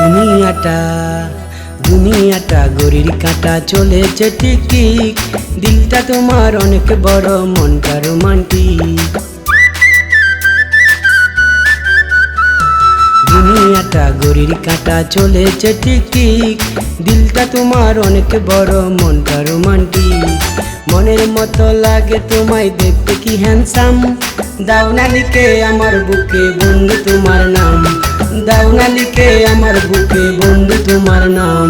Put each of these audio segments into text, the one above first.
দুনিয়াটা দুনিয়াটা ঘড়ির কাঁটা চলেছে টিক টিক, দিলটা তোমার অনেক বড়, মনটা রোমান্টিক। দুনিয়াটা ঘড়ির কাঁটা চলেছে টিক টিক, দিলটা তোমার অনেক বড়, মনটা রোমান্টিক। মনের মতো লাগে তোমায় দেখতে কি হ্যান্ডসাম, দাও না লিখে আমার বুকে বন্ধু তোমার নাম, দাও না লিখে আমার বুকে বন্ধু তোমার নাম।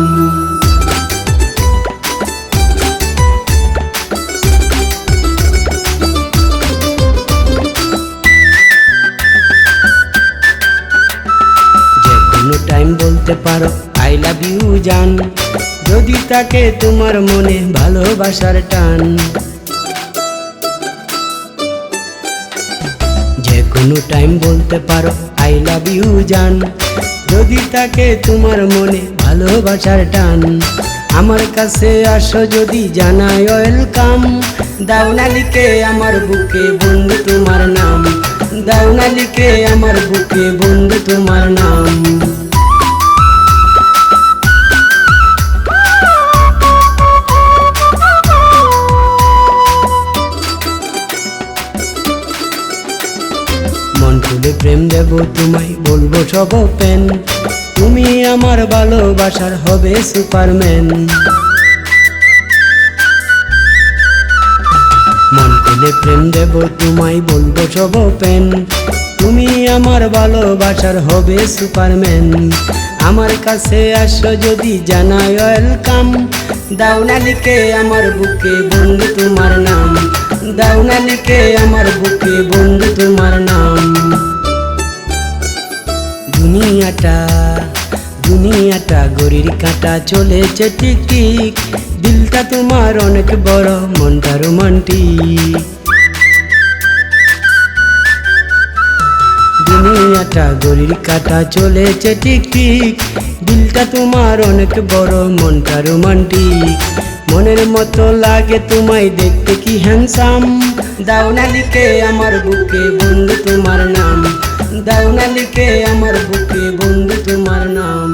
যে কোনো টাইম বলতে পারো আই লাভ ইউ জান, যদি তাকে তোমার মনে ভালোবাসার টান। যে কোনো টাইম বলতে পারো আই লাভ ইউ জান, যদি তাকে তোমার মনে ভালোবাসার টান। আমার কাছে আসো যদি জানাই ওয়েলকাম, দাও না লিখে আমার বুকে বন্ধু তোমার নাম, দাও না লিখে আমার বুকে বন্ধু তোমার নাম। মন খুলে প্রেম দেব তোমায়, বলবো সব ওপেন, তুমি আমার ভালোবাসার হবে সুপারম্যান। মন খুলে প্রেম দেব তোমায়, বলবো সব ওপেন, তুমি আমার ভালোবাসার হবে সুপারম্যান। আমার কাছে আসো যদি জানাই ওয়েলকাম, দাও না লিখে আমার বুকে বন্ধু তোমার নাম, দাও না লিখে আমার বুকে বন্ধু তোমার নাম। দুনিয়াটা দুনিয়াটা ঘড়ির কাঁটা চলেছে টিক টিক, দিলটা তোমার অনেক বড়, মনটা রোমান্টিক। দুনিয়াটা ঘড়ির কাঁটা চলেছে টিক টিক, দিলটা তোমার অনেক বড়, মনটা রোমান্টিক। মনের মতো লাগে তোমায় দেখতে কি হ্যান্ডসাম, দাও না লিখে আমার বুকে বন্ধু তোমার নাম, দাও না লিখে আমার বুকে বন্ধু তোমার নাম।